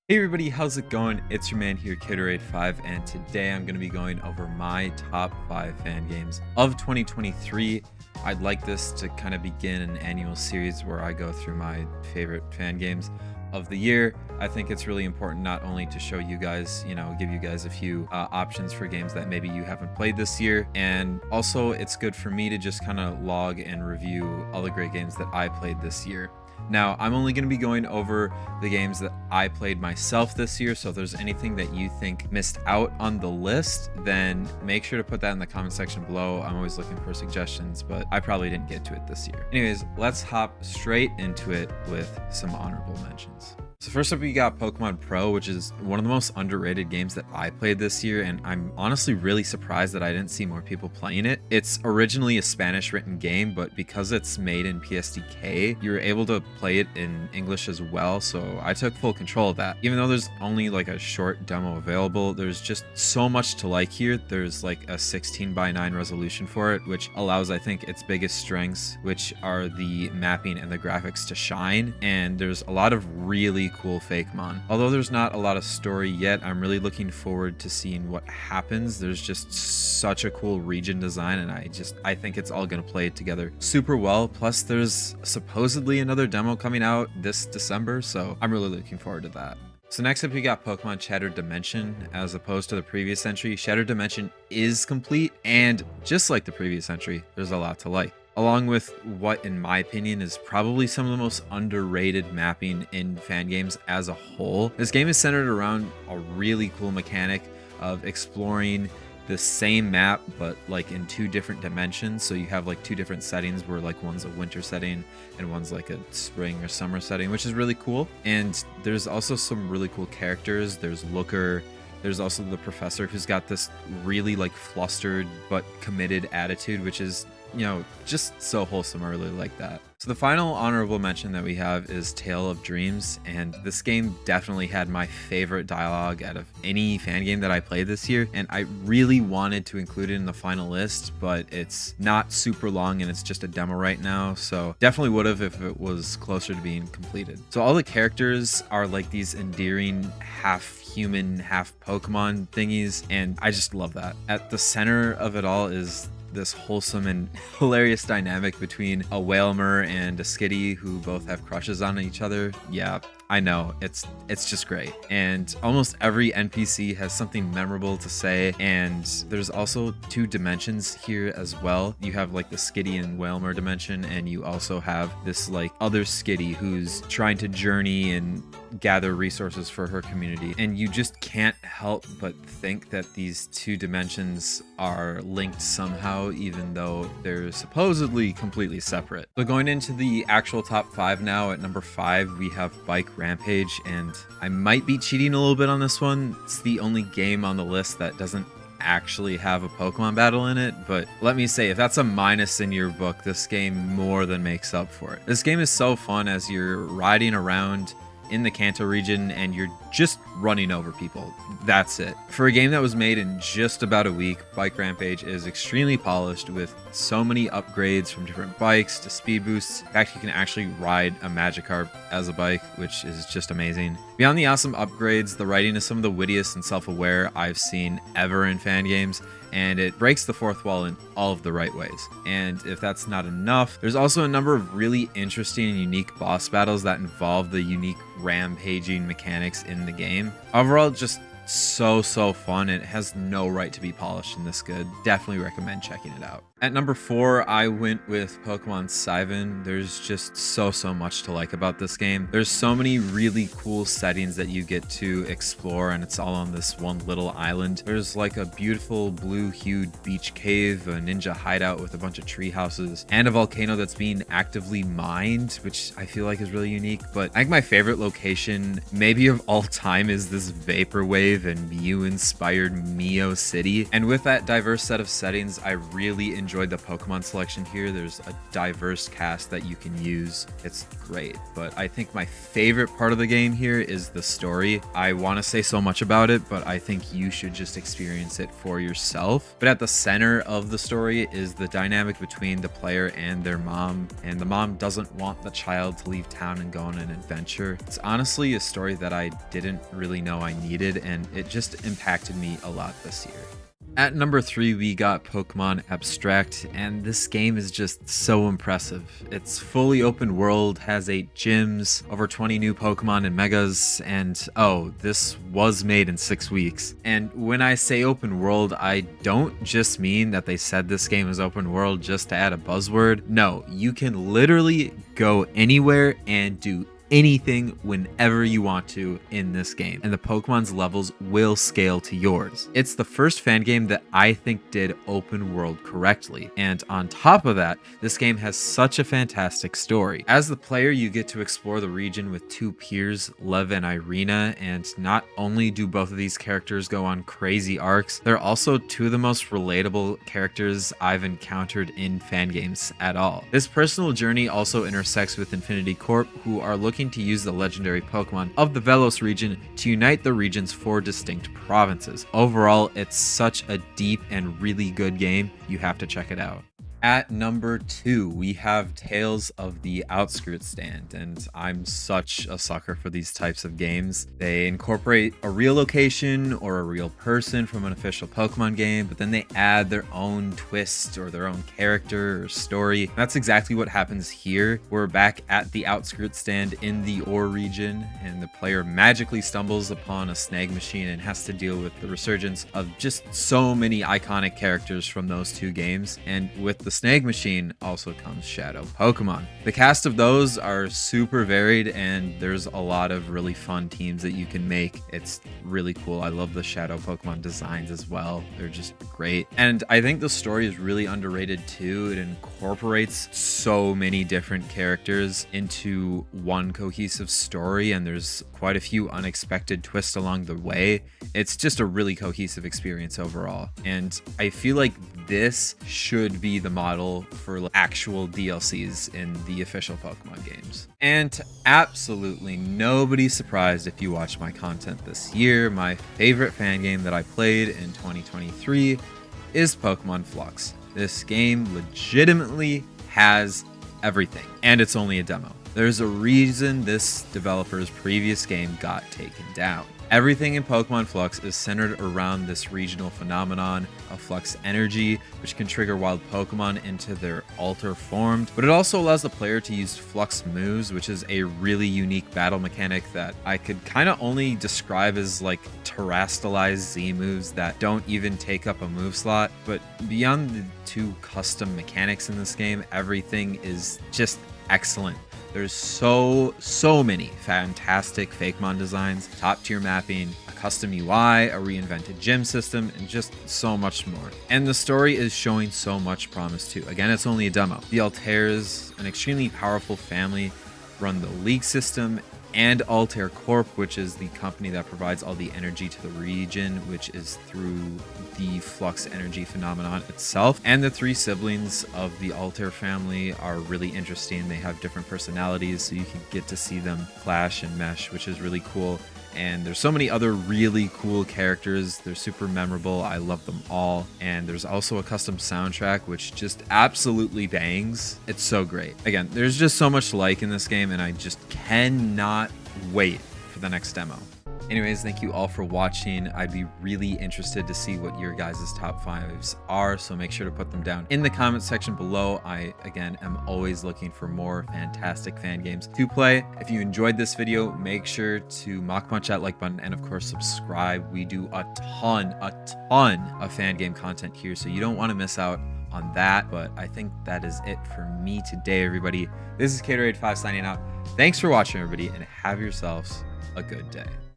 Hey everybody, how's it going? It's your man here, Kiderade5, and today I'm going to be going over my top 5 fan games of 2023. I'd like this to kind of begin an annual series where I go through my favorite fan games of the year. I think it's really important not only to show you guys, give you guys a few options for games that maybe you haven't played this year, and also it's good for me to just kind of log and review all the great games that I played this year. Now, I'm only going to be going over the games that I played myself this year, so if there's anything that you think missed out on the list, then make sure to put that in the comment section below. I'm always looking for suggestions, but I probably didn't get to it this year. Anyways, let's hop straight into it with some honorable mentions. So first up, we got Pokemon Pro, which is one of the most underrated games that I played this year, and I'm honestly really surprised that I didn't see more people playing it. It's originally a Spanish written game, but because it's made in PSDK, you're able to play it in English as well, so I took full control of that. Even though there's only like a short demo available, there's just so much to like here. There's like a 16:9 resolution for it, which allows, I think, its biggest strengths, which are the mapping and the graphics, to shine, and there's a lot of really cool fake mon. Although there's not a lot of story yet, I'm really looking forward to seeing what happens. There's just such a cool region design, and I think it's all gonna play together super well. Plus there's supposedly another demo coming out this December, so I'm really looking forward to that. So next up, we got Pokemon Shattered Dimension. As opposed to the previous entry, Shattered Dimension is complete, and just like the previous entry, there's a lot to like, along with what, in my opinion, is probably some of the most underrated mapping in fan games as a whole. This game is centered around a really cool mechanic of exploring the same map, but like in 2 different dimensions. So you have like 2 different settings, where like one's a winter setting and one's like a spring or summer setting, which is really cool. And there's also some really cool characters. There's Looker. There's also the professor, who's got this really like flustered but committed attitude, which is, just so wholesome. I really like that. So the final honorable mention that we have is Tale of Dreams, and this game definitely had my favorite dialogue out of any fan game that I played this year, and I really wanted to include it in the final list, but it's not super long and it's just a demo right now, so definitely would have if it was closer to being completed. So all the characters are like these endearing half human, half Pokemon thingies, and I just love that. At the center of it all is this wholesome and hilarious dynamic between a Wailmer and a Skitty, who both have crushes on each other. Yeah, I know, it's just great. And almost every NPC has something memorable to say, and there's also 2 dimensions here as well. You have like the Skitty and Wailmer dimension, and you also have this like other Skitty who's trying to journey and gather resources for her community, and you just can't help but think that these 2 dimensions are linked somehow, even though they're supposedly completely separate. So going into the actual top 5 now, at number 5 we have Bike Rampage, and I might be cheating a little bit on this one. It's the only game on the list that doesn't actually have a Pokemon battle in it, but let me say, if that's a minus in your book, this game more than makes up for it. This game is so fun as you're riding around in the Kanto region and you're just running over people. That's it. For a game that was made in just about a week, Bike Rampage is extremely polished, with so many upgrades from different bikes to speed boosts. In fact, you can actually ride a Magikarp as a bike, which is just amazing. Beyond the awesome upgrades, the writing is some of the wittiest and self-aware I've seen ever in fan games, and it breaks the 4th wall in all of the right ways. And if that's not enough, there's also a number of really interesting and unique boss battles that involve the unique rampaging mechanics in the game. Overall, just so fun. It has no right to be polished and this good. Definitely recommend checking it out. At number 4, I went with Pokemon Syvin. There's just so much to like about this game. There's so many really cool settings that you get to explore, and it's all on this one little island. There's like a beautiful blue-hued beach cave, a ninja hideout with a bunch of tree houses, and a volcano that's being actively mined, which I feel like is really unique. But I think my favorite location maybe of all time is this vaporwave brave and Mew-inspired Mio City. And with that diverse set of settings, I really enjoyed the Pokemon selection here. There's a diverse cast that you can use. It's great. But I think my favorite part of the game here is the story. I want to say so much about it, but I think you should just experience it for yourself. But at the center of the story is the dynamic between the player and their mom. And the mom doesn't want the child to leave town and go on an adventure. It's honestly a story that I didn't really know I needed, and it just impacted me a lot this year. At number 3, we got Pokemon Abstract, and this game is just so impressive. It's fully open world, has 8 gyms, over 20 new Pokemon and Megas, and oh, this was made in 6 weeks. And when I say open world, I don't just mean that they said this game is open world just to add a buzzword. No, you can literally go anywhere and do anything whenever you want to in this game, and the Pokemon's levels will scale to yours. It's the first fan game that I think did open world correctly, and on top of that, this game has such a fantastic story. As the player, you get to explore the region with 2 peers, Lev and Irina, and not only do both of these characters go on crazy arcs, they're also 2 of the most relatable characters I've encountered in fan games at all. This personal journey also intersects with Infinity Corp, who are looking to use the legendary Pokemon of the Velos region to unite the region's 4 distinct provinces. Overall, it's such a deep and really good game. You have to check it out. At number 2, we have Tales of the Outskirts Stand, and I'm such a sucker for these types of games. They incorporate a real location or a real person from an official Pokemon game, but then they add their own twist or their own character or story. That's exactly what happens here. We're back at the Outskirts Stand in the Ore region, and the player magically stumbles upon a snag machine and has to deal with the resurgence of just so many iconic characters from those 2 games. And with the snag machine also comes Shadow Pokemon. The cast of those are super varied, and there's a lot of really fun teams that you can make. It's really cool. I love the Shadow Pokemon designs as well. They're just great. And I think the story is really underrated too. It incorporates so many different characters into one cohesive story, and there's quite a few unexpected twists along the way. It's just a really cohesive experience overall. And I feel like this should be the model for actual DLCs in the official Pokemon games. And absolutely nobody's surprised if you watch my content this year, my favorite fan game that I played in 2023 is Pokemon Flux. This game legitimately has everything, and it's only a demo. There's a reason this developer's previous game got taken down. Everything in Pokemon Flux is centered around this regional phenomenon of Flux energy, which can trigger wild Pokemon into their alter form, but it also allows the player to use Flux moves, which is a really unique battle mechanic that I could kind of only describe as like terastallized Z moves that don't even take up a move slot. But beyond the 2 custom mechanics in this game, everything is just excellent. There's so many fantastic Fakemon designs, top tier mapping, a custom UI, a reinvented gym system, and just so much more. And the story is showing so much promise too. Again, it's only a demo. The Altair's an extremely powerful family, run the League system, and Altair Corp, which is the company that provides all the energy to the region, which is through the Flux energy phenomenon itself. And the 3 siblings of the Altair family are really interesting. They have different personalities, so you can get to see them clash and mesh, which is really cool. And there's so many other really cool characters. They're super memorable. I love them all. And there's also a custom soundtrack, which just absolutely bangs. It's so great. Again, there's just so much to like in this game, and I just cannot wait for the next demo. Anyways, thank you all for watching. I'd be really interested to see what your guys' top 5s are, so make sure to put them down in the comment section below. I, again, am always looking for more fantastic fan games to play. If you enjoyed this video, make sure to mock punch that like button and, of course, subscribe. We do a ton of fan game content here, so you don't want to miss out on that. But I think that is it for me today, everybody. This is Caterade5 signing out. Thanks for watching, everybody, and have yourselves a good day.